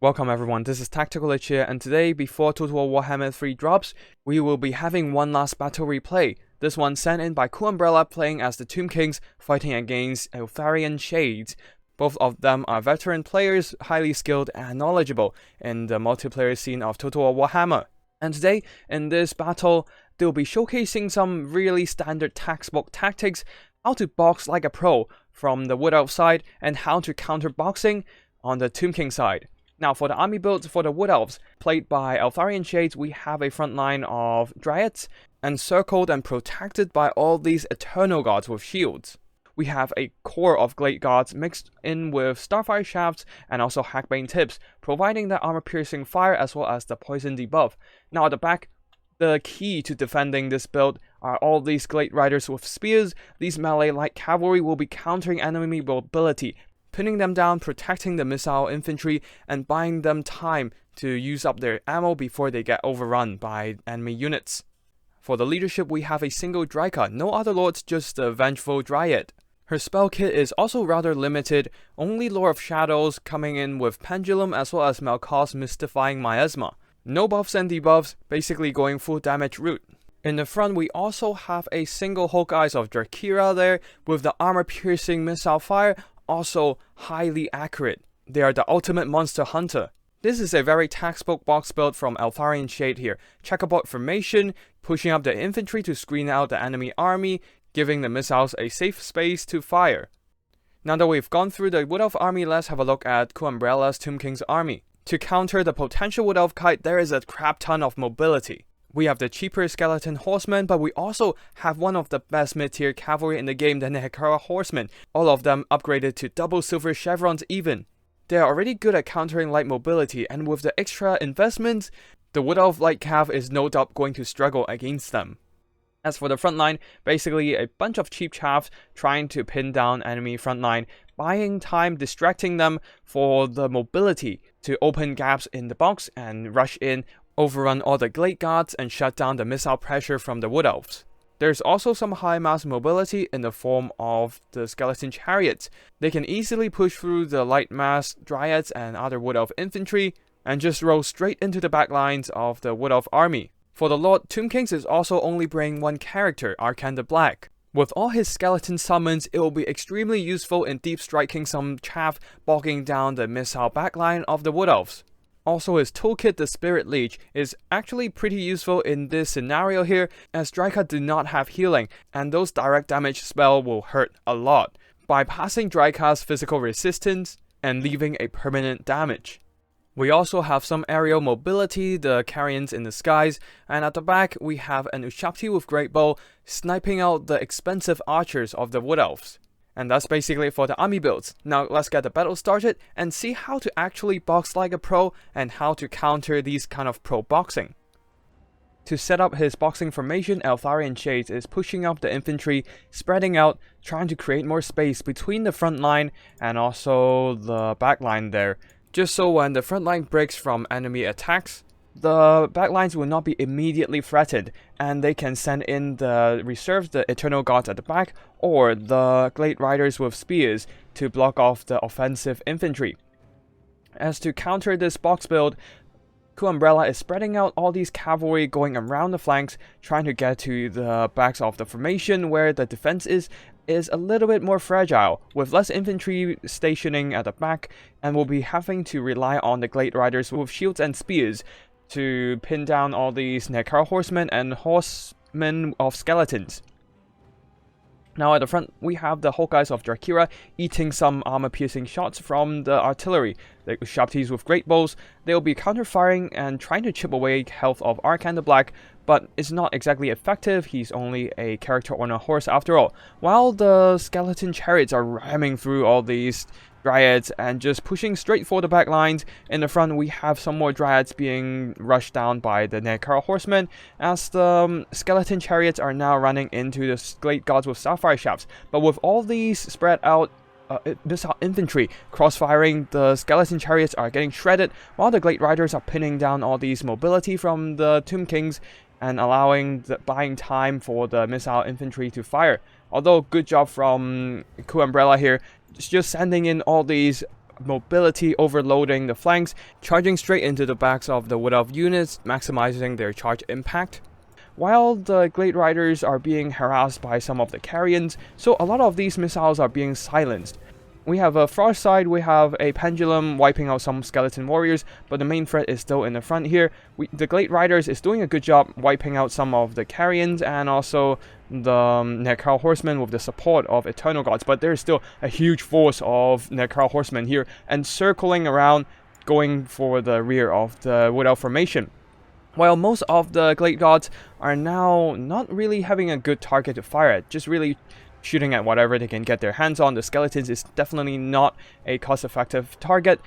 Welcome everyone, this is Tactical Lich here, and today, before Total War Warhammer 3 drops, we will be having one last battle replay. This one sent in by Cool Umbrella playing as the Tomb Kings fighting against Eltharian Shades. Both of them are veteran players, highly skilled and knowledgeable in the multiplayer scene of Total War Warhammer. And today, in this battle, they'll be showcasing some really standard textbook tactics, how to box like a pro from the Wood Elf side, and how to counter boxing on the Tomb King side. Now, for the army builds for the Wood Elves, played by Eltharian Shades, we have a front line of Dryads, encircled and protected by all these Eternal Guards with shields. We have a core of Glade Guards mixed in with Starfire Shafts and also Hackbane Tips, providing the armor-piercing fire as well as the poison debuff. Now at the back, the key to defending this build are all these Glade Riders with spears. These melee light cavalry will be countering enemy mobility, pinning them down, protecting the missile infantry, and buying them time to use up their ammo before they get overrun by enemy units. For the leadership, we have a single Dryka, no other lords, just the Vengeful Dryad. Her spell kit is also rather limited, only Lore of Shadows coming in with Pendulum as well as Melkos Mystifying Miasma. No buffs and debuffs, basically going full damage route. In the front, we also have a single Hulk Eyes of Drakira there, with the armor-piercing missile fire, also highly accurate. They are the ultimate monster hunter. This is a very textbook box build from Eltharian Shade here. Checkerboard formation, pushing up the infantry to screen out the enemy army, giving the missiles a safe space to fire. Now that we've gone through the Wood Elf army, let's have a look at Cool Umbrella's Tomb King's army. To counter the potential Wood Elf kite, there is a crap ton of mobility. We have the cheaper Skeleton Horsemen, but we also have one of the best mid-tier cavalry in the game, the Nekara Horsemen, all of them upgraded to double silver chevrons even. They are already good at countering light mobility, and with the extra investments, the Wood Elf light cav is no doubt going to struggle against them. As for the front line, basically a bunch of cheap chaps trying to pin down enemy front line, buying time, distracting them for the mobility to open gaps in the box and rush in, overrun all the Glade Guards, and shut down the missile pressure from the Wood Elves. There's also some high mass mobility in the form of the Skeleton Chariots. They can easily push through the light mass Dryads and other Wood Elf infantry, and just roll straight into the backlines of the Wood Elf army. For the Lord, Tomb Kings is also only bringing one character, Arkan the Black. With all his skeleton summons, it will be extremely useful in deep striking some chaff, bogging down the missile backline of the Wood Elves. Also, his toolkit, the Spirit Leech, is actually pretty useful in this scenario here, as Dryka do not have healing, and those direct damage spell will hurt a lot, bypassing Dryka's physical resistance and leaving a permanent damage. We also have some aerial mobility, the Carrions in the skies, and at the back we have an Ushabti with Great Bow sniping out the expensive archers of the Wood Elves. And that's basically it for the army builds. Now let's get the battle started and see how to actually box like a pro and how to counter these kind of pro boxing. To set up his boxing formation, Eltharian Shades is pushing up the infantry, spreading out, trying to create more space between the front line and also the back line there, just so when the front line breaks from enemy attacks, the backlines will not be immediately threatened, and they can send in the reserves, the Eternal Guards at the back, or the Glade Riders with spears to block off the offensive infantry. As to counter this box build, Cool Umbrella is spreading out all these cavalry going around the flanks, trying to get to the backs of the formation where the defense is a little bit more fragile, with less infantry stationing at the back, and will be having to rely on the Glade Riders with shields and spears to pin down all these Nekara Horsemen and Horsemen of Skeletons. Now at the front, we have the Hulk Eyes of Drakira eating some armor-piercing shots from the artillery. The Ushabtis with Great Bows, they will be counter-firing and trying to chip away health of Arkan the Black, but it's not exactly effective. He's only a character on a horse after all. While the Skeleton Chariots are ramming through all these Dryads and just pushing straight for the back lines. In the front, we have some more Dryads being rushed down by the Nekara Horsemen, as the Skeleton Chariots are now running into the Glade Guards with Starfire Shafts. But with all these spread out missile infantry crossfiring, the Skeleton Chariots are getting shredded, while the Glade Riders are pinning down all these mobility from the Tomb Kings and buying time for the missile infantry to fire. Although good job from Cool Umbrella here, just sending in all these mobility, overloading the flanks, charging straight into the backs of the Wood Elf units, maximizing their charge impact. While the Glade Riders are being harassed by some of the Carrions, so a lot of these missiles are being silenced. We have a Frost side, we have a Pendulum wiping out some Skeleton Warriors, but the main threat is still in the front here. The Glade Riders is doing a good job wiping out some of the Carrions and also the Necral Horsemen with the support of Eternal Gods, but there's still a huge force of Necral Horsemen here and circling around, going for the rear of the Wood Elf formation. While most of the Glade Gods are now not really having a good target to fire at, just really shooting at whatever they can get their hands on. The Skeletons is definitely not a cost-effective target,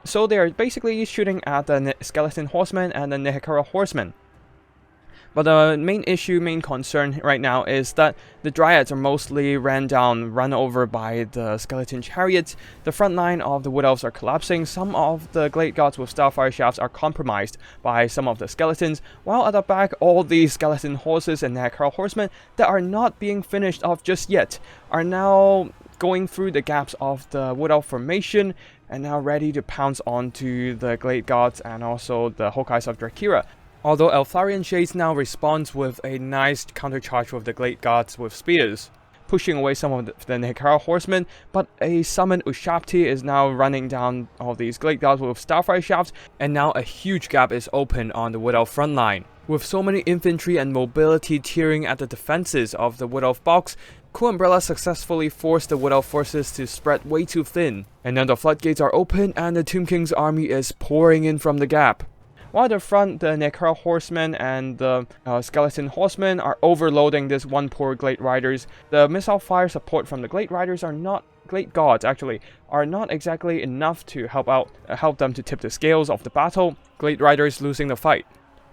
so they are basically shooting at the Skeleton Horsemen and the Necral Horsemen. But the main concern right now is that the Dryads are mostly run over by the Skeleton Chariots. The front line of the Wood Elves are collapsing. Some of the Glade Gods with Starfire Shafts are compromised by some of the Skeletons, while at the back, all these Skeleton Horses and Necral Horsemen that are not being finished off just yet are now going through the gaps of the Wood Elf formation and now ready to pounce onto the Glade Gods and also the Hawkeyes of Drakira. Although Eltharion Shades now responds with a nice countercharge with the Glade Gods with spears, pushing away some of the Necral Horsemen, but a summoned Ushabti is now running down all these Glade Gods with Starfire Shafts, and now a huge gap is open on the Wood Elf front line. With so many infantry and mobility tearing at the defenses of the Wood Elf box, Cool Umbrella successfully forced the Wood Elf forces to spread way too thin, and now the floodgates are open and the Tomb King's army is pouring in from the gap. While at the front, the Necral Horsemen and the Skeleton Horsemen are overloading this one poor Glade Riders. The missile fire support from the Glade Riders Glade Gods actually, are not exactly enough to help them to tip the scales of the battle. Glade Riders losing the fight.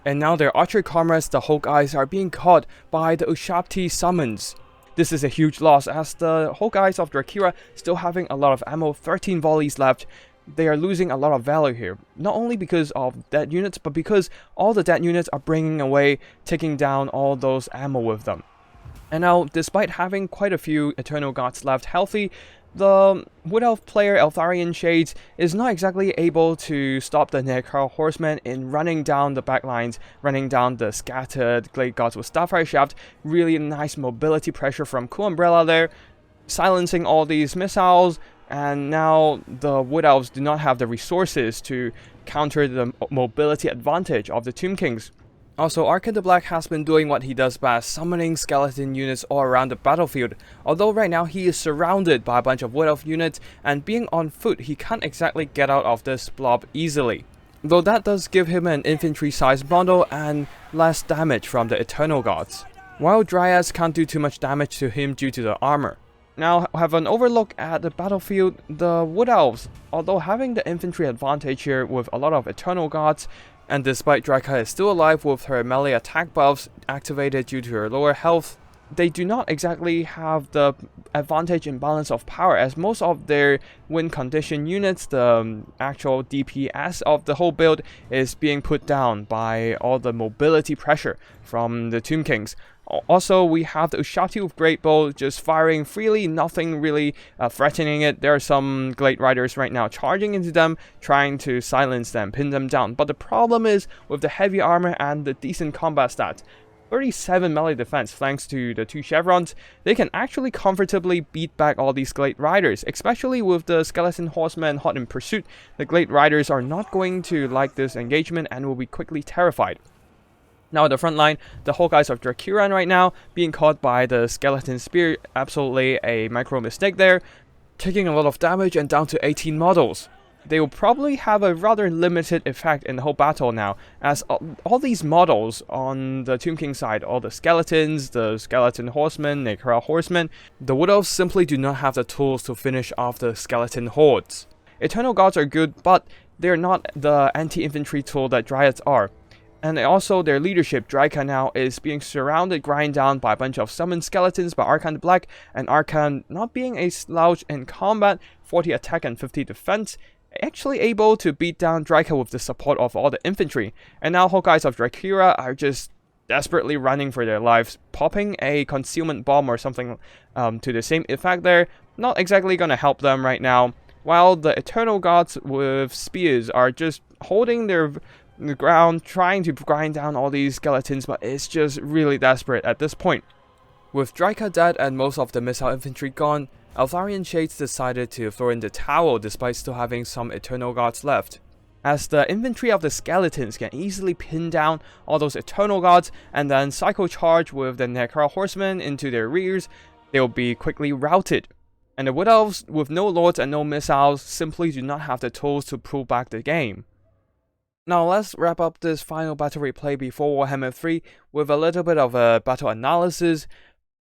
And now their archer comrades, the Hawkeyes, are being caught by the Ushabti summons. This is a huge loss as the Hawkeyes of Drakira still having a lot of ammo, 13 volleys left. They are losing a lot of value here, not only because of dead units, but because all the dead units are taking down all those ammo with them. And now, despite having quite a few Eternal Gods left healthy, the Wood Elf player Eltharion Shades is not exactly able to stop the Necral Horsemen in running down the backlines, running down the scattered Glade Gods with Starfire Shaft. Really nice mobility pressure from Cool Umbrella there, silencing all these missiles. And now the Wood Elves do not have the resources to counter the mobility advantage of the Tomb Kings. Also, Arkan the Black has been doing what he does best, summoning skeleton units all around the battlefield. Although right now he is surrounded by a bunch of Wood Elf units, and being on foot, he can't exactly get out of this blob easily. Though that does give him an infantry-sized bundle and less damage from the Eternal Gods. While Dryads can't do too much damage to him due to the armor. Now, have an overlook at the battlefield. The Wood Elves, although having the infantry advantage here with a lot of Eternal Gods, and despite Draika is still alive with her melee attack buffs activated due to her lower health, they do not exactly have the advantage in balance of power, as most of their win condition units, the actual DPS of the whole build, is being put down by all the mobility pressure from the Tomb Kings. Also, we have the Ushabti with Great Bow just firing freely, nothing really threatening it. There are some Glade Riders right now charging into them, trying to silence them, pin them down. But the problem is, with the heavy armor and the decent combat stats, 37 melee defense thanks to the 2 chevrons, they can actually comfortably beat back all these Glade Riders, especially with the Skeleton Horsemen hot in pursuit. The Glade Riders are not going to like this engagement and will be quickly terrified. Now at the front line, the Hawkeyes of Drakira right now being caught by the Skeleton Spear, absolutely a micro mistake there, taking a lot of damage and down to 18 models. They will probably have a rather limited effect in the whole battle now, as all these models on the Tomb King side, all the Skeletons, the Skeleton Horsemen, Necral Horsemen, the Wood Elves simply do not have the tools to finish off the Skeleton Hordes. Eternal Gods are good, but they're not the anti-infantry tool that Dryads are. And also their leadership, Draika now, is being surrounded, grind down by a bunch of summoned skeletons by Arkan the Black, and Arkan, not being a slouch in combat, 40 attack and 50 defense, actually able to beat down Draika with the support of all the infantry. And now Hawkeyes of Drakira are just desperately running for their lives, popping a concealment bomb or something to the same effect there. Not exactly gonna help them right now. while the Eternal Gods with spears are just holding the ground, trying to grind down all these skeletons, but it's just really desperate at this point. With Draika dead and most of the missile infantry gone, Eltharion Shades decided to throw in the towel despite still having some Eternal Gods left, as the infantry of the skeletons can easily pin down all those Eternal Gods and then cycle charge with the Necra Horsemen into their rears. They'll be quickly routed. And the Wood Elves, with no lords and no missiles, simply do not have the tools to pull back the game. Now let's wrap up this final battle replay before Warhammer 3 with a little bit of a battle analysis.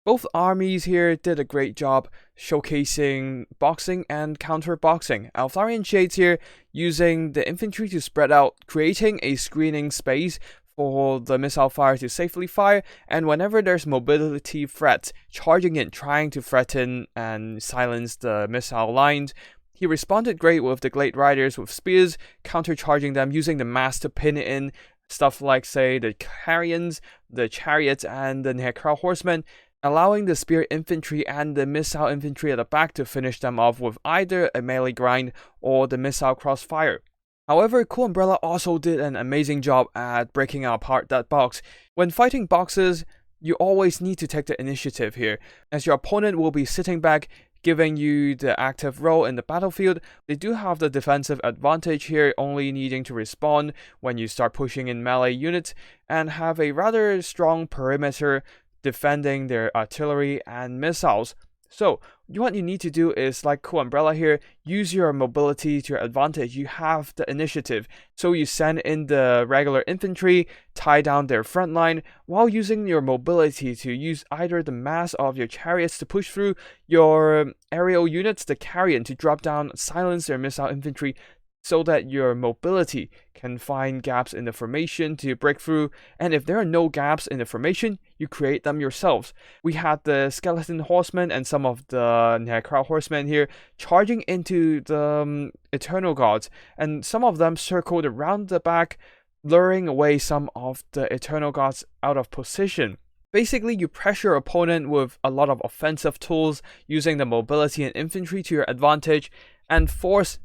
Both armies here did a great job showcasing boxing and counter-boxing. Eltharion Shades here using the infantry to spread out, creating a screening space for the missile fire to safely fire, and whenever there's mobility threats, charging in, trying to threaten and silence the missile lines. He responded great with the Glade Riders with spears, counter-charging them, using the mass to pin it in, stuff like, say, the Carrions, the Chariots, and the Necra Horsemen, allowing the spear infantry and the missile infantry at the back to finish them off with either a melee grind or the missile crossfire. However, Cool Umbrella also did an amazing job at breaking apart that box. When fighting boxes, you always need to take the initiative here, as your opponent will be sitting back, giving you the active role in the battlefield. They do have the defensive advantage here, only needing to respond when you start pushing in melee units, and have a rather strong perimeter defending their artillery and missiles. So, what you need to do is, like Cool Umbrella here, use your mobility to your advantage. You have the initiative, so you send in the regular infantry, tie down their front line, while using your mobility to use either the mass of your chariots to push through, your aerial units, the Carrion, to drop down, silence their missile infantry, so that your mobility can find gaps in the formation to break through, and if there are no gaps in the formation, you create them yourselves. We had the Skeleton Horsemen and some of the Necra Horsemen here charging into the Eternal Gods, and some of them circled around the back, luring away some of the Eternal Gods out of position. Basically, you pressure your opponent with a lot of offensive tools, using the mobility and infantry to your advantage, and force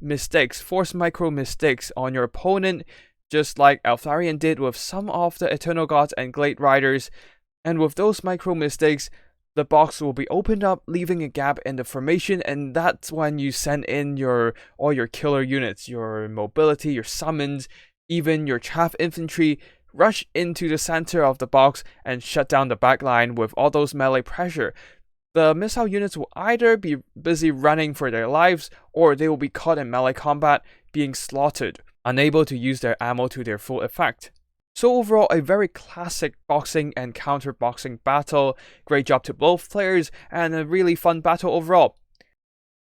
micro mistakes on your opponent, just like Eltharion did with some of the Eternal Gods and Glade Riders. And with those micro mistakes, the box will be opened up, leaving a gap in the formation, and that's when you send in all your killer units, your mobility, your summons, even your chaff infantry, rush into the center of the box and shut down the backline with all those melee pressure. The missile units will either be busy running for their lives, or they will be caught in melee combat, being slaughtered, unable to use their ammo to their full effect. So overall, a very classic boxing and counter-boxing battle. Great job to both players, and a really fun battle overall.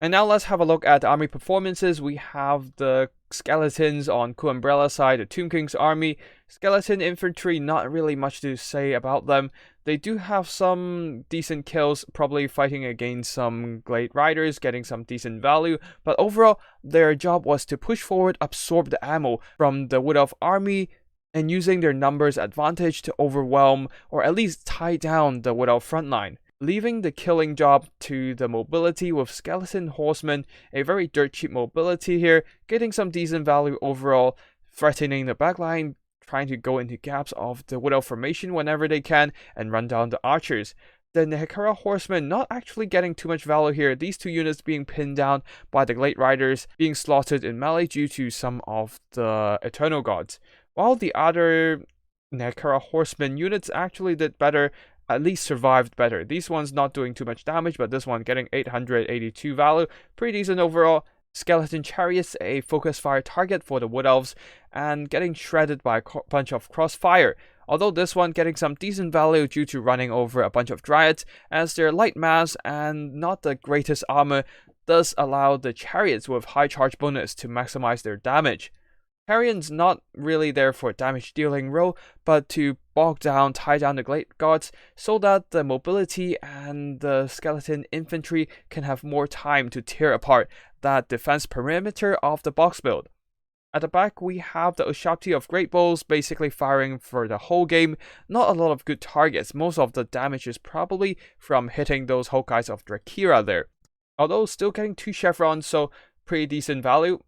And now let's have a look at the army performances. We have the Skeletons on Cool Umbrella side, the Tomb King's army. Skeleton infantry, not really much to say about them. They do have some decent kills, probably fighting against some Glade Riders, getting some decent value. But overall, their job was to push forward, absorb the ammo from the Wood Elf army, and using their numbers advantage to overwhelm or at least tie down the Wood Elf frontline, leaving the killing job to the mobility with Skeleton Horsemen, a very dirt cheap mobility here, getting some decent value overall, threatening the backline, trying to go into gaps of the Wood Elf formation whenever they can, and run down the archers. The Necra Horsemen not actually getting too much value here, these two units being pinned down by the Glade Riders, being slaughtered in melee due to some of the Eternal Gods. While the other Necra Horsemen units actually did better, at least survived better. These ones not doing too much damage, but this one getting 882 value, pretty decent overall. Skeleton Chariots, a focus fire target for the Wood Elves, and getting shredded by a bunch of crossfire. Although this one getting some decent value due to running over a bunch of Dryads, as their light mass and not the greatest armor does allow the Chariots with high charge bonus to maximize their damage. Carrion's not really there for a damage dealing role, but to bog down, tie down the Glade Gods, so that the mobility and the skeleton infantry can have more time to tear apart that defense perimeter of the box build. At the back, we have the Ushapti of Great Bowls basically firing for the whole game. Not a lot of good targets, most of the damage is probably from hitting those Hawkeyes of Drakira there. Although still getting 2 chevrons, so pretty decent value.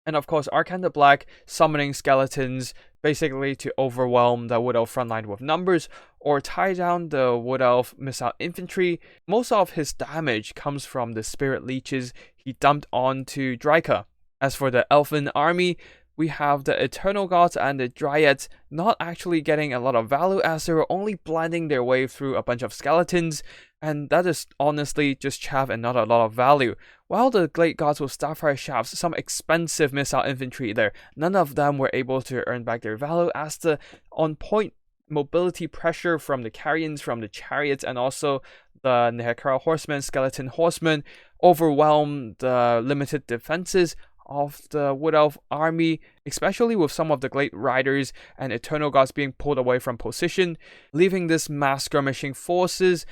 And of course, Arcana Black summoning skeletons basically to overwhelm the Wood Elf frontline with numbers or tie down the Wood Elf missile infantry. Most of his damage comes from the spirit leeches he dumped onto Dryka. As for the Elfin army, we have the Eternal Gods and the Dryads not actually getting a lot of value as they were only blinding their way through a bunch of skeletons, and that is honestly just chaff and not a lot of value. While the Glade Gods with Starfire Shafts, some expensive missile infantry there, none of them were able to earn back their value as the on-point mobility pressure from the Carrions, from the Chariots, and also the Nehekara Horsemen, Skeleton Horsemen overwhelmed the limited defenses of the Wood Elf army, especially with some of the Glade Riders and Eternal Gods being pulled away from position, leaving this mass skirmishing forces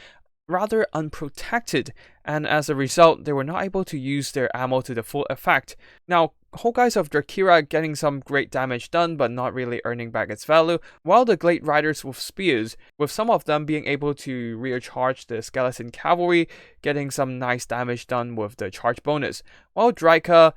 rather unprotected, and as a result, they were not able to use their ammo to the full effect. Now, Hawkeyes of Drakira getting some great damage done, but not really earning back its value, while the Glade Riders with spears, with some of them being able to recharge the Skeleton Cavalry, getting some nice damage done with the charge bonus, while Dryka,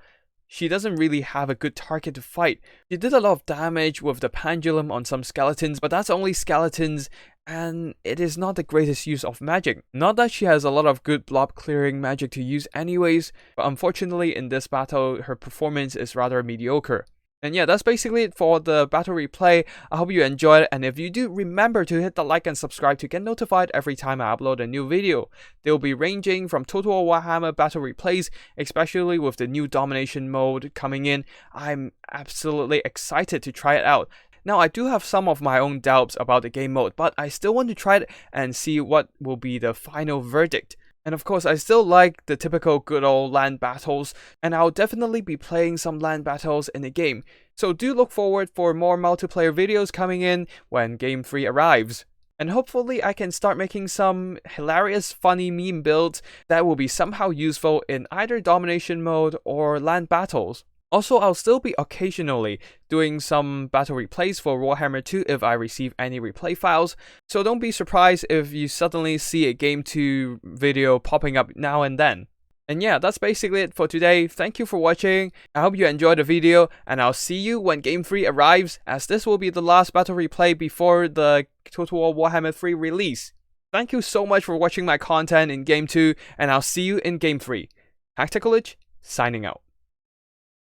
she doesn't really have a good target to fight. She did a lot of damage with the pendulum on some skeletons, but that's only skeletons, and it is not the greatest use of magic. Not that she has a lot of good blob clearing magic to use anyways, but unfortunately in this battle her performance is rather mediocre. And yeah, that's basically it for the battle replay. I hope you enjoyed it, and if you do, remember to hit the like and subscribe to get notified every time I upload a new video. They will be ranging from Total War Warhammer battle replays, especially with the new domination mode coming in. I'm absolutely excited to try it out. Now, I do have some of my own doubts about the game mode, but I still want to try it and see what will be the final verdict. And of course, I still like the typical good old land battles, and I'll definitely be playing some land battles in the game. So do look forward for more multiplayer videos coming in when Game 3 arrives. And hopefully I can start making some hilarious, funny meme builds that will be somehow useful in either domination mode or land battles. Also, I'll still be occasionally doing some battle replays for Warhammer 2 if I receive any replay files, so don't be surprised if you suddenly see a Game 2 video popping up now and then. And yeah, that's basically it for today. Thank you for watching, I hope you enjoyed the video, and I'll see you when Game 3 arrives, as this will be the last battle replay before the Total War Warhammer 3 release. Thank you so much for watching my content in Game 2, and I'll see you in Game 3. Tactical Lich, signing out.